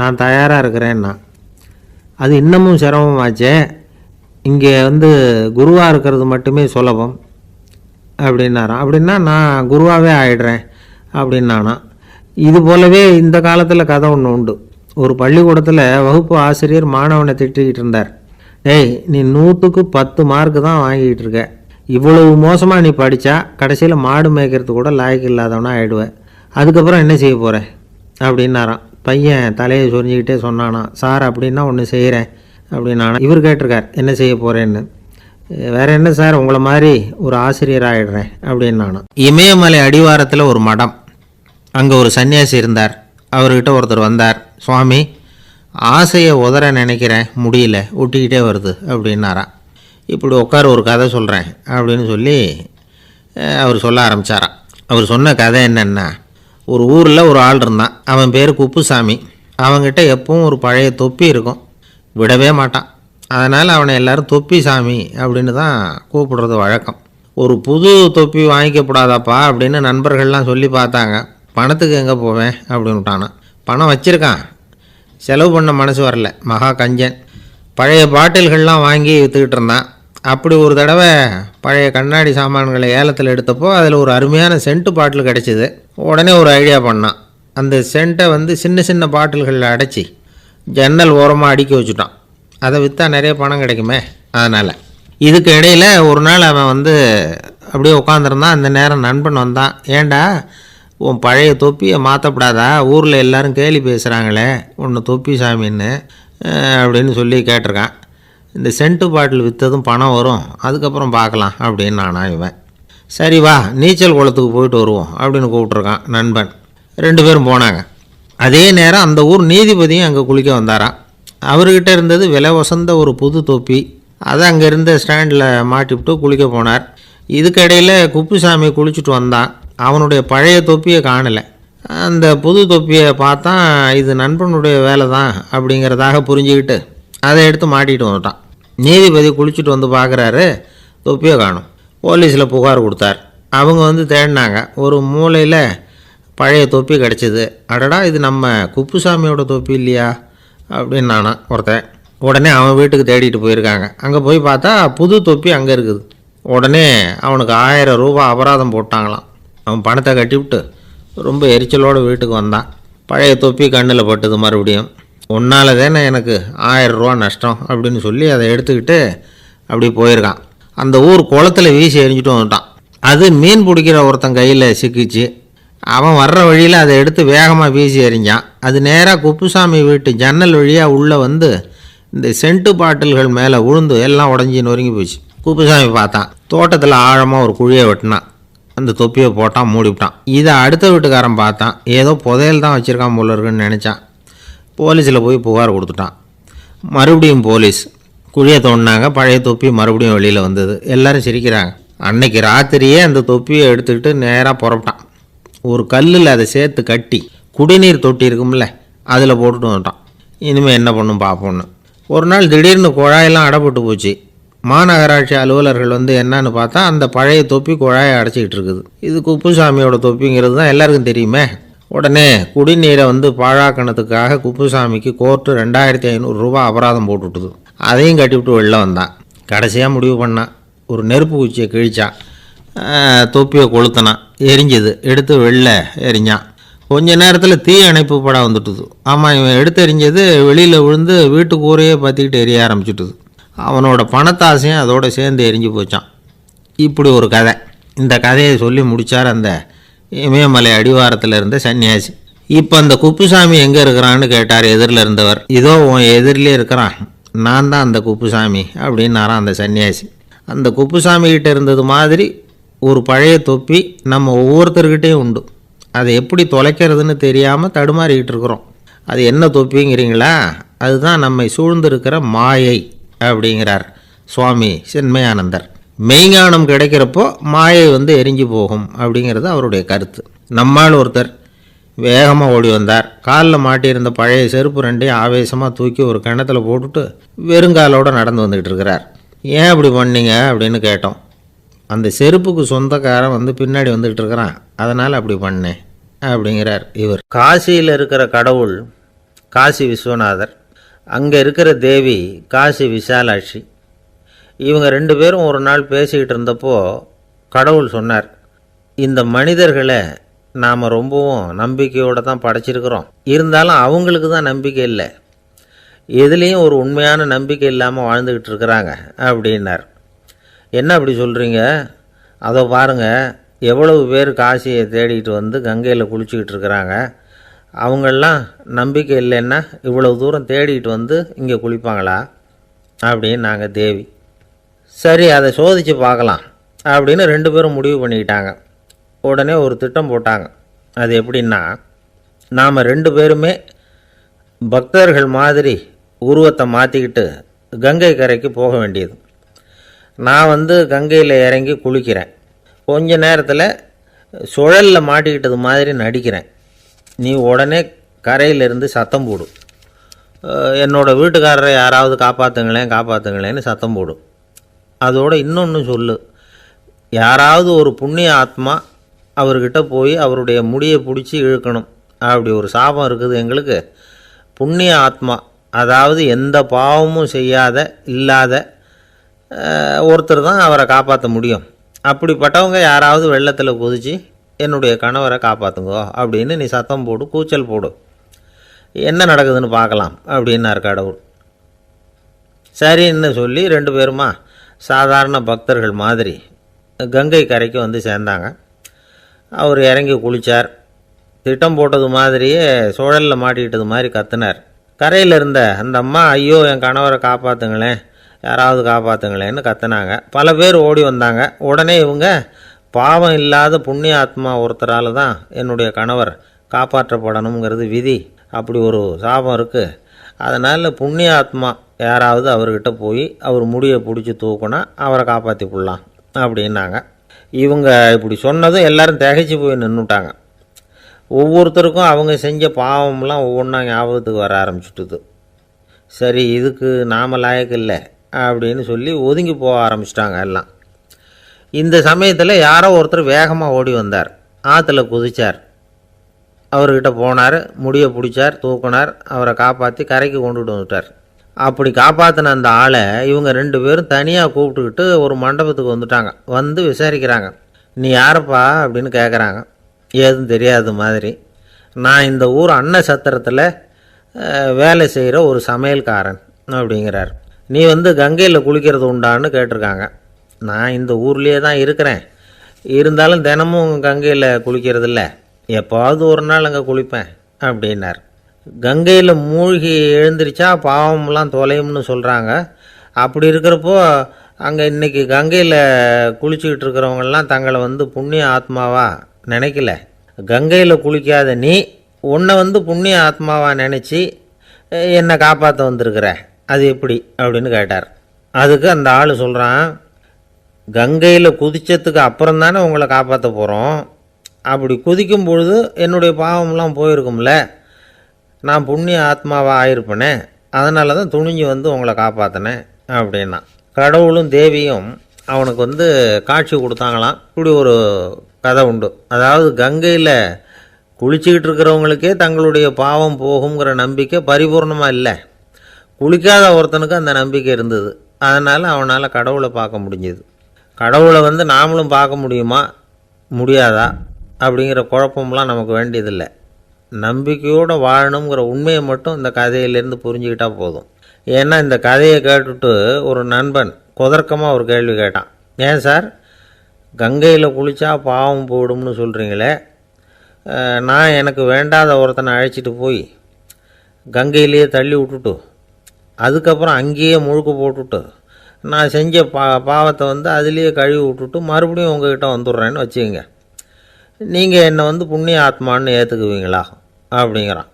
நான் தயாராக இருக்கிறேன்னா. அது இன்னமும் சிரமமாச்சே, இங்கே வந்து குருவாக இருக்கிறது மட்டுமே சுலபம் அப்படின்னாராம். அப்படின்னா நான் குருவாகவே ஆயிடுறேன் அப்படின்னானா. இது போலவே இந்த காலத்தில் கதை ஒன்று உண்டு. ஒரு பள்ளிக்கூடத்தில் வகுப்பு ஆசிரியர் மாணவனை திட்டிக்கிட்டு இருந்தார். டேய், நீ 100க்கு 10 மார்க்கு தான் வாங்கிக்கிட்டு இருக்க, இவ்வளவு மோசமாக நீ படித்தா கடைசியில் மாடு மேய்க்கிறது கூட லாய்க்கு இல்லாதவனா ஆகிடுவேன், அதுக்கப்புறம் என்ன செய்ய போகிற அப்படின்னாராம். பையன் தலையை சொரிஞ்சிக்கிட்டே சொன்னானா, சார் அப்படின்னா ஒன்று செய்கிறேன் அப்படின்னானா. இவர் கேட்டிருக்கார், என்ன செய்ய போகிறேன்னு. வேற என்ன சார், உங்களை மாதிரி ஒரு ஆசிரியர் ஆகிடுறேன் அப்படின்னானா. இமயமலை அடிவாரத்தில் ஒரு மடம், அங்கே ஒரு சன்னியாசி இருந்தார். அவர்கிட்ட ஒருத்தர் வந்தார். சுவாமி, ஆசையை உதற நினைக்கிறேன், முடியல, ஒட்டிக்கிட்டே வருது அப்படின்னாராம். இப்படி உட்கார, ஒரு கதை சொல்கிறேன் அப்படின்னு சொல்லி அவர் சொல்ல ஆரம்பித்தாராம். அவர் சொன்ன கதை என்னென்னா, ஒரு ஊரில் ஒரு ஆள் இருந்தான். அவன் பேர் குப்புசாமி. அவன்கிட்ட எப்பவும் ஒரு பழைய தொப்பி இருக்கும், விடவே மாட்டான். அதனால் அவனை எல்லோரும் தொப்பி சாமி அப்படின்னு தான் கூப்பிடுறது வழக்கம். ஒரு புது தொப்பி வாங்கிக்கப்படாதாப்பா அப்படின்னு நண்பர்கள்லாம் சொல்லி பார்த்தாங்க. பணத்துக்கு எங்கே போவேன் அப்படின்னு விட்டானா. பணம் வச்சுருக்கான், செலவு பண்ண மனசு வரல, மகா கஞ்சன். பழைய பாட்டில்கள்லாம் வாங்கி விற்றுக்கிட்டு இருந்தான். அப்படி ஒரு தடவை பழைய கண்ணாடி சாமான்களை ஏலத்தில் எடுத்தப்போ அதில் ஒரு அருமையான சென்ட்டு பாட்டில் கிடச்சிது. உடனே ஒரு ஐடியா பண்ணான். அந்த சென்ட்டை வந்து சின்ன சின்ன பாட்டில்களில் அடைச்சி ஜன்னல் ஓரமாக அடுக்கி வச்சுட்டான். அதை விற்றா நிறைய பணம் கிடைக்குமே, அதனால். இதுக்கு இடையில் ஒரு நாள் அவன் வந்து அப்படியே உட்காந்துருந்தான். அந்த நேரம் நண்பன் வந்தான். ஏண்டா, உன் பழைய தொப்பியை மாற்றப்படாதா, ஊரில் எல்லோரும் கேலி பேசுகிறாங்களே ஒன்று தொப்பி சாமின்னு அப்படின்னு சொல்லி கேட்டிருக்கான். இந்த சென்ட்டு பாட்டில் விற்றதும் பணம் வரும், அதுக்கப்புறம் பார்க்கலாம் அப்படின்னு நானா. இவன் சரி வா, நீச்சல் குளத்துக்கு போயிட்டு வருவோம் அப்படின்னு கூப்பிட்ருக்கான் நண்பன். 2 பேரும் போனாங்க. அதே நேரம் அந்த ஊர் நீதிபதியும் அங்கே குளிக்க வந்தாராம். அவர்கிட்ட இருந்தது விலை வசந்த ஒரு புது தொப்பி. அதை அங்கே இருந்த ஸ்டாண்டில் மாட்டிவிட்டு குளிக்க போனார். இதுக்கிடையில் குப்புசாமி குளிச்சுட்டு வந்தான். அவனுடைய பழைய தொப்பியை காணலை. அந்த புது தொப்பியை பார்த்தா இது நண்பனுடைய வேலை தான் அப்படிங்கிறதாக புரிஞ்சுக்கிட்டு அதை எடுத்து மாட்டிகிட்டு வந்துட்டான். நீதிபதி குளிச்சுட்டு வந்து பார்க்குறாரு, தொப்பியை காணும். போலீஸில் புகார் கொடுத்தார். அவங்க வந்து தேடினாங்க. ஒரு மூலையில் பழைய தொப்பி கிடச்சிது. அடடா, இது நம்ம குப்புசாமியோட தொப்பி இல்லையா அப்படின்னு நானா ஒருத்தன். உடனே அவன் வீட்டுக்கு தேடிட்டு போயிருக்காங்க. அங்கே போய் பார்த்தா புது தொப்பி அங்கே இருக்குது. உடனே அவனுக்கு 1000 ரூபா அபராதம் போட்டாங்களாம். அவன் பணத்தை கட்டிவிட்டு ரொம்ப எரிச்சலோடு வீட்டுக்கு வந்தான். பழைய தொப்பி கண்ணில் பட்டுது. மறுபடியும் ஒன்றால் தானே எனக்கு 1000 ரூபா நஷ்டம் அப்படின்னு சொல்லி அதை எடுத்துக்கிட்டு அப்படி போயிருக்கான். அந்த ஊர் குளத்தில் வீசி எரிஞ்சிட்டு வந்துட்டான். அது மீன் பிடிக்கிற ஒருத்தன் கையில் சிக்கிச்சு. அவன் வர்ற வழியில் அதை எடுத்து வேகமாக வீசி எறிஞ்சான். அது நேராக குப்புசாமி வீட்டு ஜன்னல் வழியாக உள்ளே வந்து இந்த சென்ட்டு பாட்டில்கள் மேலே உழுந்து எல்லாம் உடஞ்சி நொறுங்கி போச்சு. குப்புசாமி பார்த்தான். தோட்டத்தில் ஆழமாக ஒரு குழியை வெட்டினான். அந்த தொப்பியை போட்டான், மூடிவிட்டான். இதை அடுத்த வீட்டுக்காரன் பார்த்தான். ஏதோ புதையல் தான் வச்சுருக்கான் போல இருக்குன்னு நினச்சான். போலீஸில் போய் புகார் கொடுத்துட்டான். மறுபடியும் போலீஸ் குழியை தோண்டினாங்க. பழைய தொப்பி மறுபடியும் வெளியில் வந்தது. எல்லோரும் சிரிக்கிறாங்க. அன்னைக்கு ராத்திரியே அந்த தொப்பியை எடுத்துக்கிட்டு நேராக புறப்பட்டான். ஒரு கல்லில் அதை சேர்த்து கட்டி குடிநீர் தொட்டி இருக்கும்ல, அதில் போட்டுட்டு வந்துட்டான். இனிமேல் என்ன பண்ணும் பார்ப்போன்னு. ஒரு நாள் திடீர்னு குழாயெல்லாம் அடைப்பட்டு போச்சு. மாநகராட்சி அலுவலர்கள் வந்து என்னன்னு பார்த்தா அந்த பழைய தொப்பி குழாயை அடைச்சிக்கிட்டு இருக்குது. இது குப்புசாமியோட தொப்பிங்கிறது தான் எல்லாருக்கும் தெரியுமே. உடனே குடிநீரை வந்து பாழாக்கணத்துக்காக குப்புசாமிக்கு கோர்ட்டு 2500 ரூபா அபராதம் போட்டுவிட்டுது. அதையும் கட்டிவிட்டு வெளில வந்தான். கடைசியாக முடிவு பண்ணான். ஒரு நெருப்பு குச்சியை கிழிச்சான். தொப்பியை கொளுத்தினான். எரிஞ்சது. எடுத்து வெளில எரிஞ்சான். கொஞ்ச நேரத்தில் தீ அணைப்பு படம் வந்துட்டுது. ஆமாம், இவன் எடுத்து எரிஞ்சது வெளியில் விழுந்து வீட்டு கூரையே பற்றிக்கிட்டு எரிய ஆரம்பிச்சுட்டுது. அவனோட பணத்தாசையும் அதோடு சேர்ந்து எரிஞ்சு போச்சான். இப்படி ஒரு கதை. இந்த கதையை சொல்லி முடித்தார் அந்த இமயமலை அடிவாரத்தில் இருந்த சன்னியாசி. இப்போ அந்த குப்புசாமி எங்கே இருக்கிறான்னு கேட்டார் எதிரில் இருந்தவர். இதோ உன் எதிரிலே இருக்கிறான், நான் தான் அந்த குப்புசாமி அப்படின்னாரான் அந்த சன்னியாசி. அந்த குப்புசாமிகிட்ட இருந்தது மாதிரி ஒரு பழைய தொப்பி நம்ம ஒவ்வொருத்தர்கிட்டையும் உண்டு. அதை எப்படி தொலைக்கிறதுன்னு தெரியாமல் தடுமாறிக்கிட்டு இருக்கிறோம். அது என்ன தொப்பிங்கிறீங்களா? அதுதான் நம்மை சூழ்ந்திருக்கிற மாயை அப்படிங்கிறார் சுவாமி சின்மயானந்தர். மெய்ஞானம் கிடைக்கிறப்போ மாயை வந்து எரிஞ்சு போகும் அப்படிங்கிறது அவருடைய கருத்து. நம்மால் ஒருத்தர் வேகமாக ஓடி வந்தார். காலில் மாட்டியிருந்த பழைய செருப்பு ரெண்டையும் ஆவேசமாக தூக்கி ஒரு கிணத்துல போட்டுட்டு வெறுங்காலோடு நடந்து வந்துக்கிட்டு இருக்கிறார். ஏன் அப்படி பண்ணீங்க அப்படின்னு கேட்டோம். அந்த செருப்புக்கு சொந்தக்காரன் வந்து பின்னாடி வந்துக்கிட்டு இருக்கிறான், அதனால் அப்படி பண்ணேன் அப்படிங்கிறார் இவர். காசியில் இருக்கிற கடவுள் காசி விஸ்வநாதர், அங்கே இருக்கிற தேவி காசி விசாலாட்சி. இவங்க 2 பேரும் ஒரு நாள் பேசிக்கிட்டு இருந்தப்போ கடவுள் சொன்னார், இந்த மனிதர்களை நாம் ரொம்பவும் நம்பிக்கையோடு தான் படைச்சிருக்கிறோம். இருந்தாலும் அவங்களுக்கு தான் நம்பிக்கை இல்லை, எதுலேயும் ஒரு உண்மையான நம்பிக்கை இல்லாமல் வாழ்ந்துக்கிட்டு இருக்கிறாங்க அப்படின்னார். என்ன அப்படி சொல்கிறீங்க? அதோ பாருங்கள், எவ்வளவு பேர் காசியை தேடிட்டு வந்து கங்கையில் குளிச்சுக்கிட்டு இருக்கிறாங்க. அவங்களெலாம் நம்பிக்கை இல்லைன்னா இவ்வளவு தூரம் தேடிட்டு வந்து இங்கே குளிப்பாங்களா அப்படின்னு நாங்கள் தேவி. சரி, அதை சோதித்து பார்க்கலாம் அப்படின்னு 2 பேரும் முடிவு பண்ணிக்கிட்டாங்க. உடனே ஒரு திட்டம் போட்டாங்க. அது எப்படின்னா, நாம் 2 பேருமே பக்தர்கள் மாதிரி உருவத்தை மாற்றிக்கிட்டு கங்கை கரைக்கு போக வேண்டியது. நான் வந்து கங்கையில் இறங்கி குளிக்கிறேன். கொஞ்ச நேரத்தில் சுழலில் மாட்டிக்கிட்டது மாதிரி நடிக்கிறேன். நீ உடனே கரையிலிருந்து சத்தம் போடு, என்னோடய வீட்டுக்காரரை யாராவது காப்பாற்றுங்களேன்னு சத்தம் போடும். அதோடு இன்னொன்று சொல்லு, யாராவது ஒரு புண்ணிய ஆத்மா அவர்கிட்ட போய் அவருடைய முடியை பிடிச்சி இழுக்கணும். அப்படி ஒரு சாபம் இருக்குது எங்களுக்கு. புண்ணிய ஆத்மா, அதாவது எந்த பாவமும் செய்யாத இல்லாத ஒருத்தர் தான் அவரை காப்பாற்ற முடியும். அப்படிப்பட்டவங்க யாராவது வெள்ளத்தில் குதித்து என்னுடைய கணவரை காப்பாற்றுங்கோ அப்படின்னு நீ சத்தம் போடு, கூச்சல் போடு, என்ன நடக்குதுன்னு பார்க்கலாம் அப்படின்னார் கடவுள். சரின்னு சொல்லி 2 பேருமா சாதாரண பக்தர்கள் மாதிரி கங்கை கரைக்கு வந்து சேர்ந்தாங்க. அவர் இறங்கி குளித்தார். திட்டம் போட்டது மாதிரியே சுழலில் மாட்டிக்கிட்டது மாதிரி கத்துனார். கரையில் இருந்த அந்த அம்மா, ஐயோ என் கணவரை காப்பாற்றுங்களேன், யாராவது காப்பாற்றுங்களேன்னு கத்துனாங்க. பல பேர் ஓடி வந்தாங்க. உடனே இவங்க, பாவம் இல்லாத புண்ணிய ஆத்மா ஒருத்தரால் தான் என்னுடைய கணவர் காப்பாற்றப்படணுங்கிறது விதி, அப்படி ஒரு சாபம் இருக்குது, அதனால் புண்ணிய ஆத்மா யாராவது அவர்கிட்ட போய் அவர் முடியை பிடிச்சி தூக்குனா அவரை காப்பாற்றி போடலாம் அப்படின்னாங்க. இவங்க இப்படி சொன்னதும் எல்லாரும் திகைச்சு போய் நின்றுட்டாங்க. ஒவ்வொருத்தருக்கும் அவங்க செஞ்ச பாவம்லாம் ஒவ்வொன்றா ஞாபகத்துக்கு வர ஆரம்பிச்சுட்டுது. சரி, இதுக்கு நாம் லாயக்கு இல்லை அப்படின்னு சொல்லி ஒதுங்கி போக ஆரம்பிச்சிட்டாங்க எல்லாம். இந்த சமயத்தில் யாரோ ஒருத்தர் வேகமாக ஓடி வந்தார். ஆற்றுல குதித்தார். அவர்கிட்ட போனார், முடியை பிடிச்சார், தூக்கினார், அவரை காப்பாற்றி கரைக்கு கொண்டுட்டு வந்துட்டார். அப்படி காப்பாற்றின அந்த ஆளை இவங்க 2 பேரும் தனியாக கூப்பிட்டுக்கிட்டு ஒரு மண்டபத்துக்கு வந்துட்டாங்க. வந்து விசாரிக்கிறாங்க. நீ யாரப்பா அப்படின்னு கேட்குறாங்க. ஏதும் தெரியாத மாதிரி. நான் இந்த ஊர் அன்ன சத்திரத்தில் வேலை செய்கிற ஒரு சமையல்காரன் அப்படிங்கிறார். நீ வந்து கங்கையில் குளிக்கிறது உண்டான்னு கேட்டிருக்காங்க. நான் இந்த ஊர்லேயே தான் இருக்கிறேன், இருந்தாலும் தினமும் கங்கையில் குளிக்கிறது இல்லை, எப்போவாவது ஒரு நாள் அங்கே குளிப்பேன் அப்படின்னார். கங்கையில் மூழ்கி எழுந்திரிச்சா பாவம்லாம் தொலையும்னு சொல்கிறாங்க. அப்படி இருக்கிறப்போ அங்கே இன்றைக்கி கங்கையில் குளிச்சுக்கிட்டு இருக்கிறவங்கெல்லாம் தங்களை வந்து புண்ணிய ஆத்மாவா நினைக்கல. கங்கையில் குளிக்காத நீ உன்னை வந்து புண்ணிய ஆத்மாவா நினச்சி என்னை காப்பாற்ற வந்திருக்கிற, அது எப்படி அப்படின்னு கேட்டார். அதுக்கு அந்த ஆள் சொல்கிறான், கங்கையில் குதித்ததுக்கு அப்புறம் தானே உங்களை காப்பாற்ற போகிறோம். அப்படி குதிக்கும் பொழுது என்னுடைய பாவம்லாம் போயிருக்கும்ல, நான் புண்ணிய ஆத்மாவாக ஆயிருப்பேனே, அதனால தான் துணிஞ்சு வந்து உங்களை காப்பாற்றினேன் அப்படின்னா. கடவுளும் தேவியும் அவனுக்கு வந்து காட்சி கொடுத்தாங்களாம். இப்படி ஒரு கதை உண்டு. அதாவது கங்கையில் குளிச்சுக்கிட்டு இருக்கிறவங்களுக்கே தங்களுடைய பாவம் போகுங்கிற நம்பிக்கை பரிபூர்ணமாக இல்லை. குளிக்காத ஒருத்தனுக்கு அந்த நம்பிக்கை இருந்தது. அதனால் அவனால் கடவுளை பார்க்க முடிஞ்சது. கடவுளை வந்து நாமளும் பார்க்க முடியுமா முடியாதா அப்படிங்கிற குழப்பம்லாம் நமக்கு வேண்டியதில்லை. நம்பிக்கையோடு வாழணுங்கிற உண்மையை மட்டும் இந்த கதையிலேருந்து புரிஞ்சுக்கிட்டால் போதும். ஏன்னா இந்த கதையை கேட்டுட்டு ஒரு நண்பன் குதர்க்கமாக ஒரு கேள்வி கேட்டான். ஏன் சார், கங்கையில் குளித்தா பாவம் போயிடும்னு சொல்கிறீங்களே, நான் எனக்கு வேண்டாத ஒருத்தனை அழைச்சிட்டு போய் கங்கையிலேயே தள்ளி விட்டுட்டு அதுக்கப்புறம் அங்கேயே முழுக்க போட்டுட்டு நான் செஞ்ச பாவத்தை வந்து அதுலேயே கழுவி விட்டுட்டு மறுபடியும் உங்ககிட்ட வந்துடுறேன்னு வச்சுக்கோங்க, நீங்கள் என்னை வந்து புண்ணிய ஆத்மான்னு ஏற்றுக்குவீங்களா அப்படிங்கிறான்.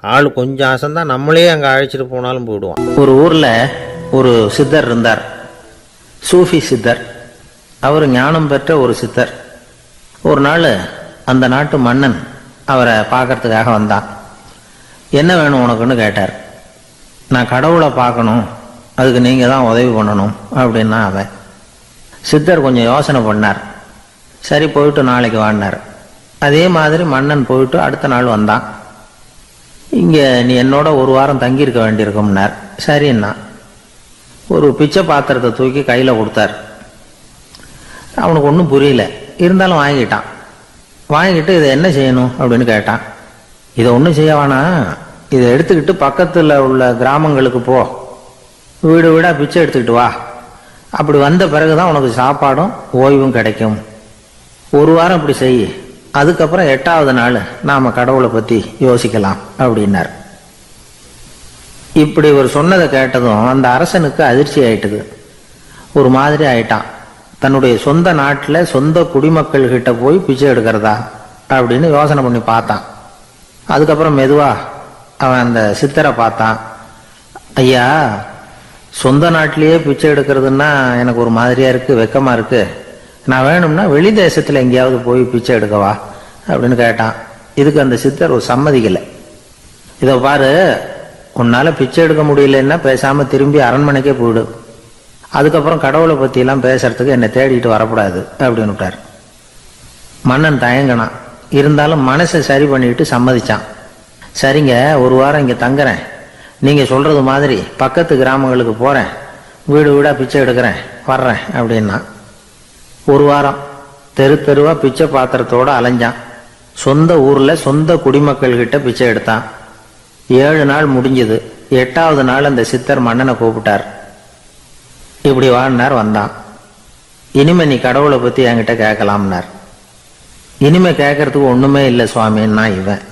ஆள் கொஞ்சம் ஆசைந்தான், நம்மளே அங்கே அழைச்சிட்டு போனாலும் போயிடுவான். ஒரு ஊரில் ஒரு சித்தர் இருந்தார், சூஃபி சித்தர். அவர் ஞானம் பெற்ற ஒரு சித்தர். ஒரு நாள் அந்த நாட்டு மன்னன் அவரை பார்க்கறதுக்காக வந்தான். என்ன வேணும் உனக்குன்னு கேட்டார். நான் கடவுளை பார்க்கணும், அதுக்கு நீங்கள் தான் உதவி பண்ணணும் அப்படின்னா அவன். சித்தர் கொஞ்சம் யோசனை பண்ணார். சரி, போயிட்டு நாளைக்கு வாடினார். அதே மாதிரி மன்னன் போயிட்டு அடுத்த நாள் வந்தான். இங்கே நீ என்னோட ஒரு வாரம் தங்கியிருக்க வேண்டியிருக்கும்னார். சரின்னா ஒரு பிச்சை பாத்திரத்தை தூக்கி கையில் கொடுத்தார். அவனுக்கு ஒன்றும் புரியல, இருந்தாலும் வாங்கிட்டான். வாங்கிட்டு இதை என்ன செய்யணும் அப்படின்னு கேட்டான். இதை ஒன்றும் செய்ய வேணாம், இதை எடுத்துக்கிட்டு பக்கத்தில் உள்ள கிராமங்களுக்கு போ, வீடு வீடாக பிச்சை எடுத்துக்கிட்டு வா. அப்படி வந்த பிறகு தான் உனக்கு சாப்பாடும் ஓய்வும் கிடைக்கும். ஒரு வாரம் இப்படி செய், அதுக்கப்புறம் 8வது நாள் நாம் கடவுளை பற்றி யோசிக்கலாம் அப்படின்னார். இப்படி ஒரு சொன்னதை கேட்டதும் அந்த அரசனுக்கு அதிர்ச்சி ஆயிட்டுது. ஒரு மாதிரி ஆயிட்டான். தன்னுடைய சொந்த நாட்டில் சொந்த குடிமக்கள்கிட்ட போய் பிச்சை எடுக்கிறதா அப்படின்னு யோசனை பண்ணி பார்த்தான். அதுக்கப்புறம் மெதுவாக அவன் அந்த சித்தரை பார்த்தான். ஐயா, சொந்த நாட்டிலேயே பிச்சை எடுக்கிறதுன்னா எனக்கு ஒரு மாதிரியாக இருக்குது, வெக்கமாக இருக்குது. நான் வேணும்னா வெளி தேசத்தில் எங்கேயாவது போய் பிச்சை எடுக்கவா அப்படின்னு கேட்டான். இதுக்கு அந்த சித்தர் ஒரு சம்மதிக்கலை. இதை பாரு, உன்னால் பிச்சை எடுக்க முடியலன்னா பேசாமல் திரும்பி அரண்மனைக்கே போயிடு, அதுக்கப்புறம் கடவுளை பற்றியெல்லாம் பேசுறதுக்கு என்னை தேடிட்டு வரக்கூடாது அப்படின்னு விட்டார். மன்னன் தயங்கினான், இருந்தாலும் மனசை சரி பண்ணிட்டு சம்மதிச்சான். சரிங்க, ஒரு வாரம் இங்கே தங்குறேன், நீங்கள் சொல்கிறது மாதிரி பக்கத்து கிராமங்களுக்கு போகிறேன், வீடு வீடாக பிச்சை எடுக்கிறேன், வர்றேன் அப்படின்னா. ஒரு வாரம் தெரு தெருவாக பிச்சை பாத்திரத்தோடு அலைஞ்சான். சொந்த ஊரில் சொந்த குடிமக்கள்கிட்ட பிச்சை எடுத்தான். 7 நாள் முடிஞ்சது. 8வது நாள் அந்த சித்தர் மன்னனை கூப்பிட்டார். இப்படி வாழ்னார். வந்தான். இனிமே நீ கடவுளை பற்றி என்கிட்ட கேட்கலாம்னார். இனிமே கேட்கறதுக்கு ஒன்றுமே இல்லை சுவாமின்னா இவன்.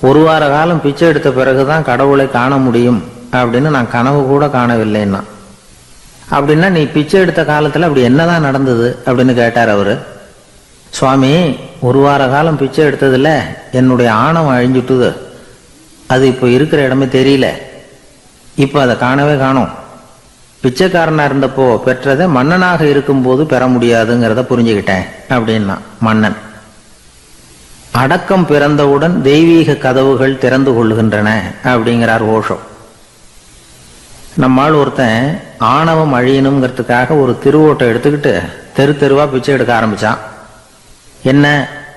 ஒரு வார காலம் பிச்சை எடுத்த பிறகுதான் கடவுளை காண முடியும் அப்படின்னு நான் கனவு கூட காணவில்லைன்னா. அப்படின்னா நீ பிச்சை எடுத்த காலத்தில் அப்படி என்னதான் நடந்தது அப்படின்னு கேட்டார் அவரு. சுவாமி, ஒரு வார காலம் பிச்சை எடுத்ததில் என்னுடைய ஆணவம் அழிஞ்சுட்டுது, அது இப்போ இருக்கிற இடமே தெரியல, இப்போ அதை காணவே காணோம். பிச்சைக்காரனாக இருந்தப்போ பெற்றதை மன்னனாக இருக்கும்போது பெற முடியாதுங்கிறத புரிஞ்சுக்கிட்டேன் அப்படின்னா மன்னன். அடக்கம் பிறந்தவுடன் தெய்வீக கதவுகள் திறந்து கொள்ளுகின்றன அப்படிங்கிறார் ஓஷோ. நம்மால் ஒருத்தன் ஆணவம் அழியணுங்கிறதுக்காக ஒரு திருவோட்டை எடுத்துக்கிட்டு தெரு தெருவா பிச்சை எடுக்க ஆரம்பிச்சான். என்ன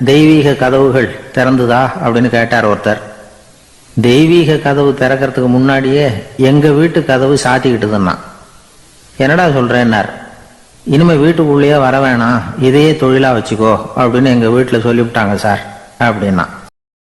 தெய்வீக கதவுகள் திறந்துதா அப்படின்னு கேட்டார் ஒருத்தர். தெய்வீக கதவு திறக்கிறதுக்கு முன்னாடியே எங்க வீட்டு கதவு சாத்திக்கிட்டுதுன்னா. என்னடா சொல்றேன்னார். இனிமே வீட்டுக்குள்ளேயே வர வேணாம், இதையே தொழிலா வச்சுக்கோ அப்படின்னு எங்க வீட்டுல சொல்லிவிட்டாங்க சார் அப்படின்னா.